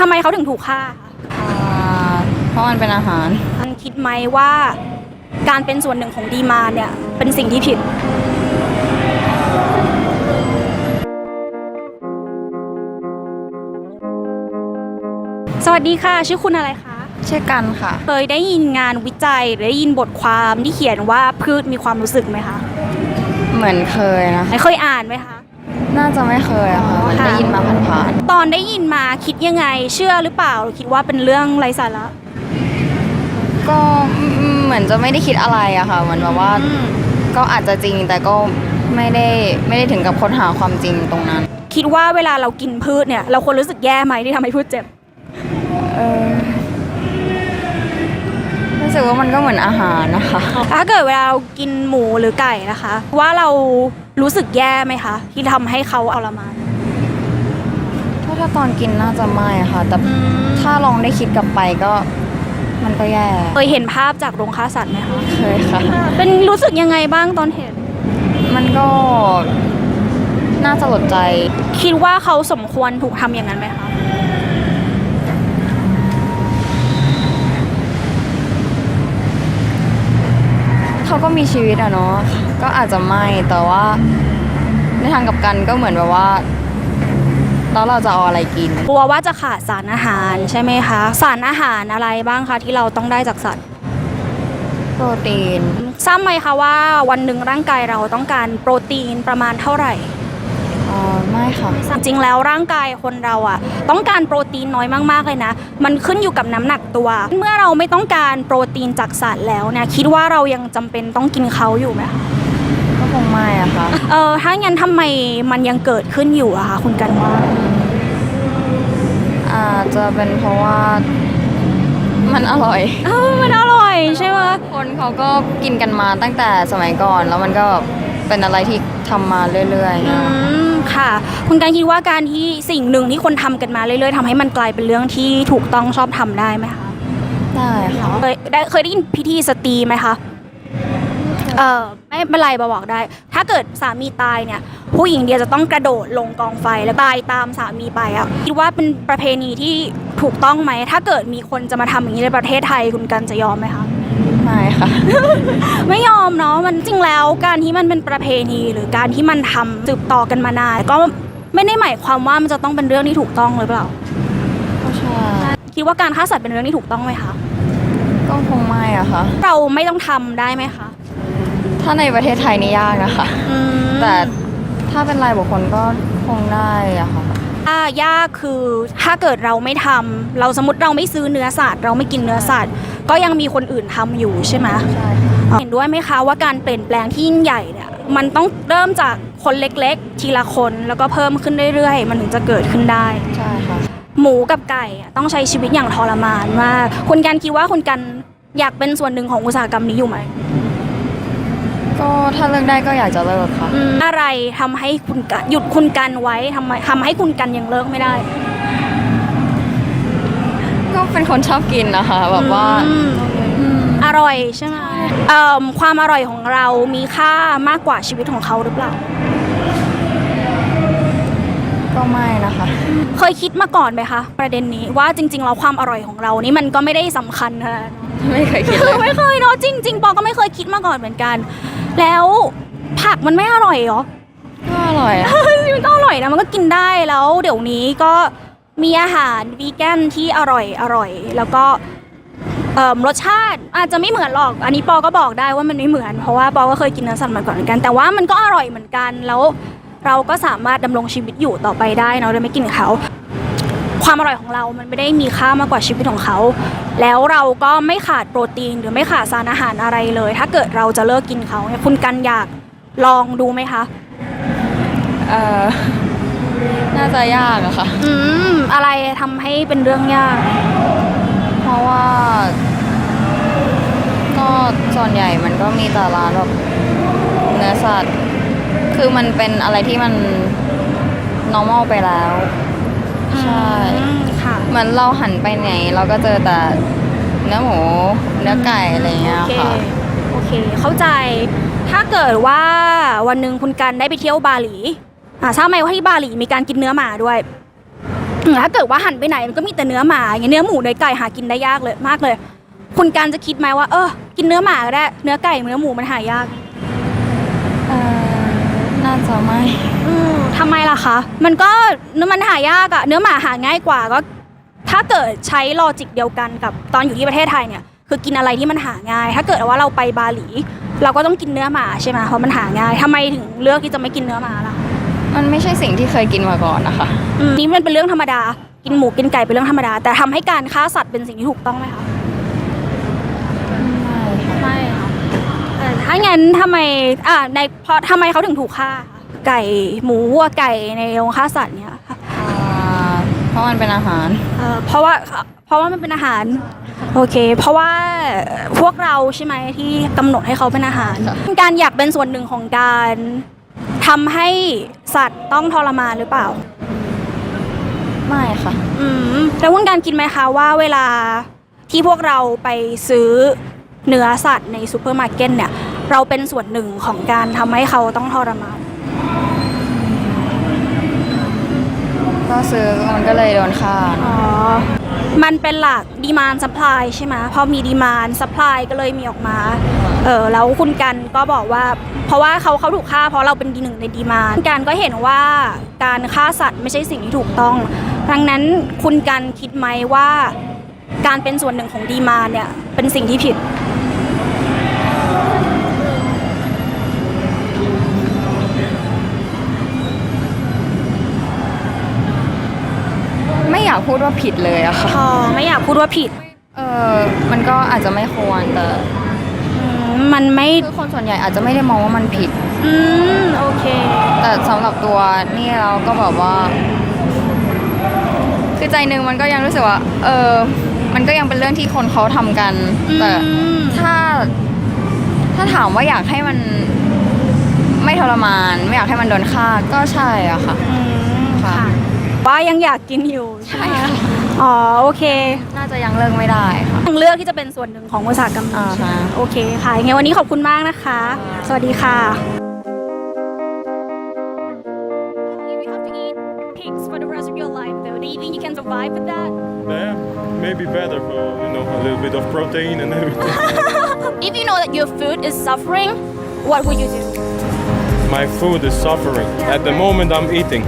ทำไมเขาถึงถูกฆ่าเพราะมันเป็นอาหารมันคิดไหมว่าการเป็นส่วนหนึ่งของดีมานด์เนี่ยเป็นสิ่งที่ผิดสวัสดีค่ะชื่อคุณอะไรคะชื่อกันค่ะเคยได้ยินงานวิจัยหรือได้ยินบทความที่เขียนว่าพืชมีความรู้สึกไหมคะเหมือนเคยนะเคยอ่านไหมคะน่าจะไม่เคยอะค่ะมันได้ยินมาผ่านๆตอนได้ยินมาคิดยังไงเชื่อหรือเปล่าหรือคิดว่าเป็นเรื่องไร้สาระก็เหมือนจะไม่ได้คิดอะไรอะค่ะเหมือนแบบว่าก็อาจจะจริงแต่ก็ไม่ได้ถึงกับค้นหาความจริงตรงนั้นคิดว่าเวลาเรากินพืชเนี่ยเราควรรู้สึกแย่ไหมที่ทำให้พืชเจ็บรู้สึกว่ามันก็เหมือนอาหารนะคะถ้าเกิดเวลาเรากินหมูหรือไก่นะคะว่าเรารู้สึกแย่ไหมคะที่ทำให้เขาทรมานถ้าตอนกินน่าจะไม่ค่ะแต่ถ้าลองได้คิดกลับไปก็มันก็แย่เคยเห็นภาพจากโรงฆ่าสัตว์ไหมคะเคยค่ะเป็นรู้สึกยังไงบ้างตอนเห็นมันก็น่าสลดใจคิดว่าเขาสมควรถูกทำอย่างนั้นไหมคะเขาก็มีชีวิตอะเนาะก็อาจจะไม่แต่ว่าในทางกลับกันก็เหมือนแบบว่าแล้วเราจะเอาอะไรกินกลัวว่าจะขาดสารอาหารใช่ไหมคะสารอาหารอะไรบ้างคะที่เราต้องได้จากสัตว์โปรตีนทราบไหมคะว่าวันหนึ่งร่างกายเราต้องการโปรตีนประมาณเท่าไหร่ไม่ค่ะจริงแล้วร่างกายคนเราอ่ะต้องการโปรตีนน้อยมากๆเลยนะมันขึ้นอยู่กับน้ำหนักตัวเมื่อเราไม่ต้องการโปรตีนจากสัตว์แล้วเนี่ยคิดว่าเรายังจำเป็นต้องกินเขาอยู่ไหมคะก็คงไม่อะค่ะถ้างั้นทำไมมันยังเกิดขึ้นอยู่อะคะคุณกันว่าอาจจะเป็นเพราะว่ามันอร่อยมันอร่อยใช่ไหมคนเขาก็กินกันมาตั้งแต่สมัยก่อนแล้วมันก็เป็นอะไรที่ทำมาเรื่อยๆค่ะคุณกันคิดว่าการที่สิ่งหนึ่งที่คนทำกันมาเรื่อยๆทำให้มันกลายเป็นเรื่องที่ถูกต้องชอบทำได้ไหมคะได้ค่ะเคยได้ยินพิธีสตรีไหมคะไม่เป็นไรบอกได้ถ้าเกิดสามีตายเนี่ยผู้หญิงเดียวจะต้องกระโดดลงกองไฟแล้วตายตามสามีไปอ่ะคิดว่าเป็นประเพณีที่ถูกต้องไหมถ้าเกิดมีคนจะมาทำอย่างนี้ในประเทศไทยคุณกันจะยอมไหมคะไม่ค่ะ ไม่ยอมเนาะมันจริงแล้วการที่มันเป็นประเพณีหรือการที่มันทำสืบต่อกันมานานก็ไม่ได้หมายความว่ามันจะต้องเป็นเรื่องที่ถูกต้องหรือเปล่าก็ใช่คิดว่าการฆ่าสัตว์เป็นเรื่องที่ถูกต้องไหมคะก็คงไม่อะค่ะเราไม่ต้องทำได้ไหมคะถ้าในประเทศไทยนี่ยากนะคะแต่ถ้าเป็นรายบุคคลก็คงได้อะค่ะยากคือถ้าเกิดเราไม่ทำเราสมมติเราไม่ซื้อเนื้อสัตว์เราไม่กินเนื้อสัตว์ก็ยังมีคนอื่นทำอยู่ใช่ไหมใช่เห็นด้วยไหมคะว่าการเปลี่ยนแปลงที่ยิ่งใหญ่เนี่ยมันต้องเริ่มจากคนเล็กๆทีละคนแล้วก็เพิ่มขึ้นเรื่อยๆมันถึงจะเกิดขึ้นได้ใช่ค่ะหมูกับไก่ต้องใช้ชีวิตอย่างทรมานมากคุณกันคิดว่าคุณกันอยากเป็นส่วนหนึ่งของอุตสาหกรรมนี้อยู่ไหมก็ถ้าเลิกได้ก็อยากจะเลิกค่ะอะไรทำให้คุณกันหยุดคุณกันไว้ทำให้คุณกันยังเลิกไม่ได้ก็เป็นคนชอบกินนะคะแบบว่าอร่อยใช่ไหมความอร่อยของเรามีค่ามากกว่าชีวิตของเขาหรือเปล่าก็ไม่นะคะเคยคิดมาก่อนไหมคะประเด็นนี้ว่าจริงๆแล้วความอร่อยของเรานี่มันก็ไม่ได้สำคัญนะไม่เคยคิดเลยไม่เคยเนาะจริงๆปอก็ไม่เคยคิดมาก่อนเหมือนกันแล้วผักมันไม่อร่อยเหรอก็อร่อยมันก็อร่อยนะมันก็กินได้แล้วเดี๋ยวนี้ก็มีอาหารวีแกนที่อร่อยแล้วก็รสชาติอาจจะไม่เหมือนหรอกอันนี้ปอก็บอกได้ว่ามันไม่เหมือนเพราะว่าปอก็เคยกินเนื้อสัตว์มาก่อนเหมือนกันแต่ว่ามันก็อร่อยเหมือนกันแล้วเราก็สามารถดำรงชีวิตอยู่ต่อไปได้เนาะโดยไม่กินเขาความอร่อยของเรามันไม่ได้มีค่ามากกว่าชีวิตของเขาแล้วเราก็ไม่ขาดโปรตีนหรือไม่ขาดสารอาหารอะไรเลยถ้าเกิดเราจะเลิกกินเขาเนี่ยคุณกันอยากลองดูไหมคะน่าจะยากอะค่ะอะไรทำให้เป็นเรื่องยากเพราะว่าก็ส่วนใหญ่มันก็มีแต่ร้านแบบเนื้อสัตว์คือมันเป็นอะไรที่มัน normal ไปแล้วใช่ค่ะเหมือนเราหันไปไหนเราก็เจอแต่เนื้อหมูเนื้อไก่อะไรเงี้ยค่ะโอเคเข้าใจถ้าเกิดว่าวันหนึ่งคุณกันได้ไปเที่ยวบาหลีทราบไหมว่าที่บาหลีมีการกินเนื้อหมาด้วย ถ้าเกิดว่าหันไปไหนมันก็มีแต่เนื้อหมาอย่างเงี้ยเนื้อหมูเนื้อไก่หากินได้ยากเลยมากเลย คุณการจะคิดไหมว่ากินเนื้อหมาก็ได้เนื้อไก่เนื้อหมูมันหายาก น่าจะไม่ ทำไมล่ะคะมันก็มันหายากอะเนื้อหมาหาง่ายกว่าก็ถ้าเกิดใช้ลอจิกเดียวกันกับตอนอยู่ที่ประเทศไทยเนี่ยคือกินอะไรที่มันหาง่าย ถ้าเกิดว่าเราไปบาหลีเราก็ต้องกินเนื้อหมาใช่ไหมเพราะมันหาง่ายทำไมถึงเลือกที่จะไม่กินเนื้อหมาล่ะ มันไม่ใช่สิ่งที่เคยกินมาก่อนนะคะ นี่มันเป็นเรื่องธรรมดากินหมูกินไก่เป็นเรื่องธรรมดาแต่ทำให้การฆ่าสัตว์เป็นสิ่งที่ถูกต้องไหมคะไม่ถ้างั้นทำไมทำไมเขาถึงถูกฆ่าไก่หมูวัวไก่ในโรงฆ่าสัตว์เนี่ยค่ะ เพราะมันเป็นอาหาร เพราะว่ามันเป็นอาหารโอเค เพราะว่าพวกเราใช่ไหมที่กำหนดให้เขาเป็นอาหาร การอยากเป็นส่วนหนึ่งของการทำให้สัตว์ต้องทรมานหรือเปล่า ไม่ค่ะ แล้วคุณการคิดไหมคะว่าเวลาที่พวกเราไปซื้อเนื้อสัตว์ในซูเปอร์มาร์เก็ตเนี่ยเราเป็นส่วนหนึ่งของการทำให้เขาต้องทรมาน ก็ซื้อมันก็เลยโดนฆ่า มันเป็นหลักดีมานซัพพลายใช่ไหมพอมีดีมานซัพพลายก็เลยมีออกมาแล้วคุณกันก็บอกว่าเพราะว่าเขาถูกฆ่าเพราะเราเป็นหนึ่งในดีมานกันก็เห็นว่าการฆ่าสัตว์ไม่ใช่สิ่งที่ถูกต้องดังนั้นคุณกันคิดไหมว่าการเป็นส่วนหนึ่งของดีมานเนี่ยเป็นสิ่งที่ผิด ไม่อยากพูดว่าผิดเลยอะค่ะ ไม่อยากพูดว่าผิด มันก็อาจจะไม่ควรแต่ มันไม่ คือคนส่วนใหญ่อาจจะไม่ได้มองว่ามันผิด โอเค แต่สำหรับตัวนี่เราก็แบบว่า คือใจหนึ่งมันก็ยังรู้สึกว่า มันก็ยังเป็นเรื่องที่คนเขาทำกัน แต่ถ้าถามว่าอยากให้มันไม่ทรมาน ไม่อยากให้มันโดนฆ่าก็ใช่อะค่ะ ค่ะ ว่ายังอยากกินอยู่ ใช่ค่ะ โอเค น่าจะยังเลิกไม่ได้ค่ะ ยังเลือกที่จะเป็นส่วนหนึ่งของอุตสาหกรรมนี้ใช่ไหม ค่ะ โอเคค่ะยังไงวันนี้ขอบคุณมากนะคะ สวัสดีค่ะ You have to eat pigs for the rest of your life though. Do you think you can survive with that? Yeah, maybe better for a little bit of protein and everything. If you know that your food is suffering, what would you do? My food is suffering. At the moment, I'm eating.